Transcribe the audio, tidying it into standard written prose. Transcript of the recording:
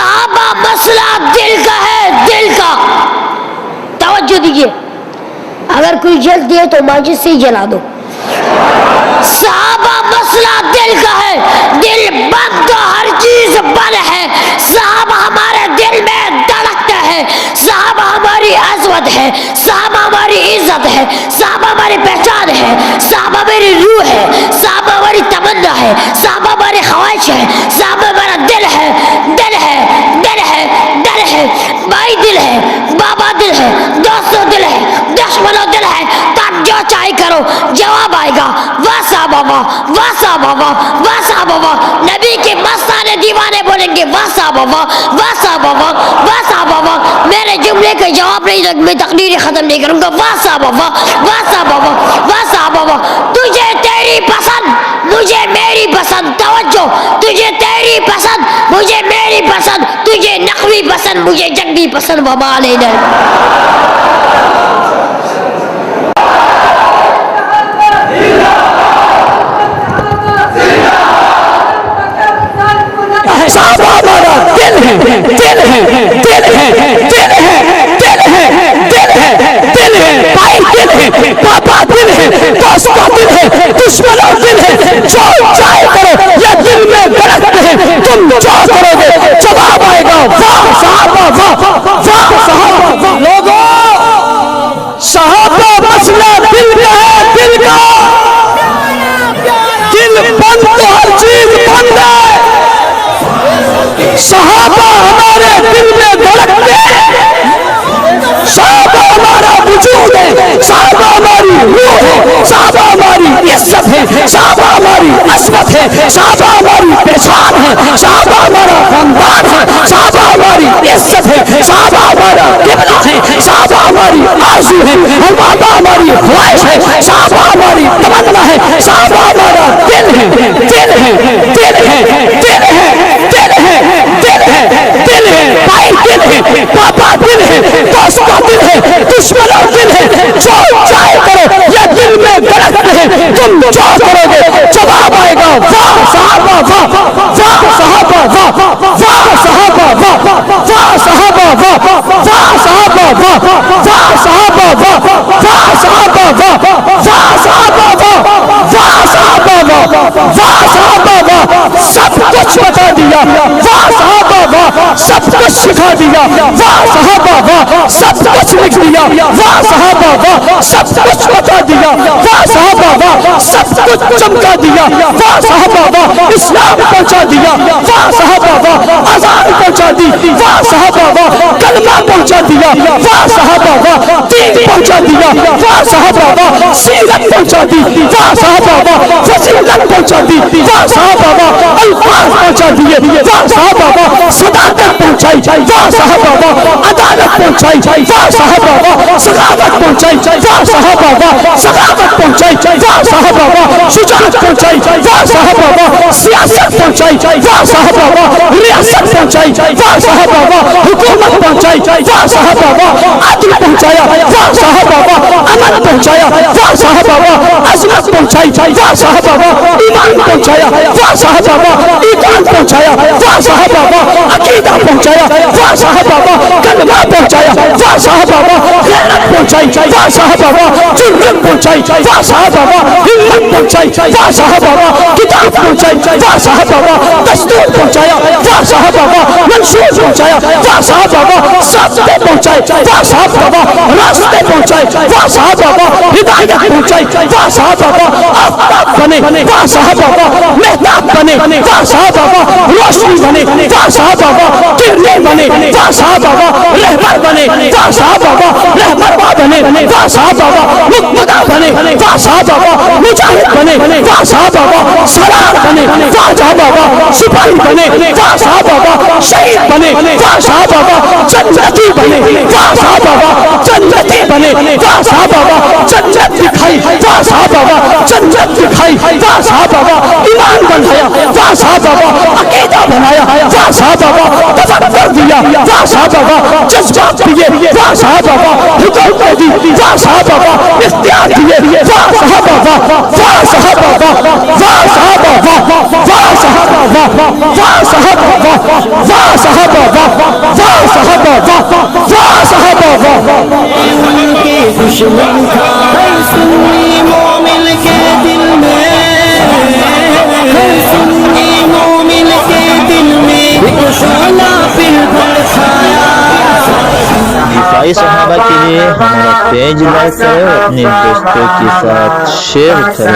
صحابہ مسئلہ دل کا ہے، دل کا. توجہ دیجیے، اگر کوئی جل دے تو ماجد سے ہی جلا دو. صحابہ مسئلہ دل کا ہے، دل بند تو ہر چیز بند ہے. صحابہ ہمارے دل میں دھڑکتا ہے، صحابہ ہماری عظمت ہے، صحابہ ہماری عزت ہے، صحابہ ہماری پہچان ہے، صحابہ میری روح ہے، صحابہ ہماری تمنا ہے، صحابہ ہماری خواہش ہے، صحابہ ہمارا دل ہے، دل ہے، دل ہے، دل ہے. بھائی دل ہے، بابا دل ہے، دوستوں دل ہے، دشمنوں دل ہے. تب جو چاہے کرو جواب آئے گا. واسا بابا، واسا بابا، واسا بابا. نبی کے مستانے دیوانے بولیں گے واسا بابا، واسا بابا، واسا بابا. میرے جملے کا جواب نہیں دوں میں تقریر ختم نہیں کروں گا. واسا بابا، واسا بابا، واسا بابا. تجھے تیری پسند، مجھے میری پسند. توجہ، تجھے تیری پسند، مجھے میری پسند. تجھے نقوی پسند، مجھے جنگی پسند. وما علینا. صحابہ ہمارا دل ہے، دل ہے، دل ہے، دل ہے، دل ہے، دل ہے، دل ہے. بھائی دل ہے، پاپا دل ہے، دوستوں دل ہے، دشمنوں دل ہے. جو چاہے کرو، یہ دل میں دھڑکتے ہیں. تم جو کرو گے جواب آئے گا. واہ صحابہ، واہ واہ صحابہ. واہ لوگوں، صحابہ مسئلہ دل کا ہے، دل کا. دل بند تو ہر چیز بند ہے. صحابہ ہمارے دل میں دھڑکتے ہیں، صحابہ ہمارا وجود ہے، صحابہ ہماری روح ہے، صحابہ ہماری عزت ہے، صحابہ ہماری عظمت ہے، صحابہ ہماری پہچان ہے، صحابہ ہمارا خاندان ہے، صحابہ ہماری عزت ہے، صحابہ ہمارا قبلہ ہے، صحابہ ہماری آرزو ہے، صحابہ ہماری خواہش ہے، صحابہ ہماری تمنا ہے، صحابہ ہمارا دل ہے، دل ہے، دل ہے، دل ہے، دل ہے، دل ہے، دل ہے. بھائی دل ہے، پاپا دل ہے، دوستوں دل ہے، دشمنوں دل ہے. جو چاہے کرو، یہ دل میں دھڑکتے ہیں. تم جو کرو گے جواب آئے گا. واہ صحابہ، واہ واہ صحابہ، واہ واہ صحابہ، واہ واہ صحابہ، واہ واہ صحابہ، واہ واہ صحابہ، واہ واہ صحابہ، واہ واہ صحابہ، واہ واہ صحابہ، واہ صحابہ، واہ سب کچھ بتا دیا. واہ صحابہ، واہ سب کچھ سکھا دیا. واہ صحابہ، واہ سب کچھ لکھ دیا. واہ صحابہ، واہ سب کچھ بتا دیا. واہ صحابہ، واہ سب کچھ چمکا دیا. واہ صحابہ، واہ اسلام پہنچا دیا. واہ صحابہ، واہ آزاد پہنچا دی. واہ صحابہ، واہ کلمہ پہنچا دیا. واہ صحابہ، واہ دین پہنچا دیا. واہ صحابہ، واہ سیرت پہنچا دی. واہ صحابہ، واہ فضیلت پہنچا دی. واہ صحابہ، واہ الفاظ پہنچا دیے. واہ صحابہ، واہ صداقت پہنچائی. واہ صحابہ، واہ عدالت پہنچائی. واہ صحابہ، واہ سخاوت پہنچائی. واہ صحابہ، واہ سخاوت پہنچائی. واہ صحابہ، واہ شجاعت پہنچائی. واہ صحابہ، واہ سیاست پہنچائی. واہ صحابہ، واہ ریاست پہنچائی. واہ صحابہ، واہ حکومت پہنچائی. واہ صحابہ، واہ عدل پہنچایا. واہ صحابہ، واہ امن پہنچایا. واہ صحابہ، واہ عظمت پہنچائی. واہ صحابہ، واہ ایمان پہنچایا. واہ صحابہ، واہ ایمان پہنچایا. واہ صحابہ، واہ عقیدہ پہنچایا. واہ صحابہ، واہ کلمہ پہنچایا. واہ صحابہ، واہ غیرت پہنچائی. واہ صحابہ، واہ جرأت پہنچائی. واہ صحابہ، واہ ہمت پہنچائی. واہ صحابہ، واہ کتاب پہنچائی. واہ صحابہ، واہ دستور پہنچایا. واہ صحابہ، واہ منشور پہنچایا. واہ صحابہ، واہ ضابطے پہنچائے. واہ صحابہ، واہ راستے پہنچائے. واہ صحابہ، واہ ہدایت پہنچائی. واہ صحابہ، واہ آفتاب بنے. واہ صحابہ، واہ مہتاب بنے. واہ صحابہ، واہ روشنی بنے. واہ صحابہ، واہ کرنے بنے. واہ صحابہ، واہ رہبر بنے. واہ صحابہ، واہ رہبر بنے. واہ صحابہ، واہ مقتدا بنے. واہ صحابہ، واہ مجاہد بنے. واہ صحابہ، واہ سرار بنے. واہ صحابہ، واہ سپاہی بنے. واہ صحابہ، واہ شہید بنے. واہ صحابہ، واہ جنتی بنے. واہ صحابہ، واہ جنتی بنے. واہ صحابہ، واہ جنت دکھائی. واہ صحابہ، واہ جنت دکھائی. واہ صحابہ، واہ ایمان بنایا. واہ صحابہ، واہ عقیدہ بنایا. واہ صحابہ، واہ تفکر دیا. دیا واہ صحابہ واہ جذبات دیے واہ صحابہ واہ حکومت دی واہ صحابہ واہ اختیار دیے واہ صحابہ واہ واہ صحابہ واہ واہ صحابہ واہ واہ صحابہ واہ واہ صحابہ واہ واہ صحابہ واہ واہ صحابہ واہ واہ صحابہ واہ ان کے دشمن تھا ہر سنی مومن کے دل میں، ہر سنی مومن کے دل میں ایک شعلہ پھر بھڑکایا۔ دفاعی صحابہ کے لیے ہمارا پیج لائک کریں اور اپنے دوستوں کے ساتھ شیئر کریں۔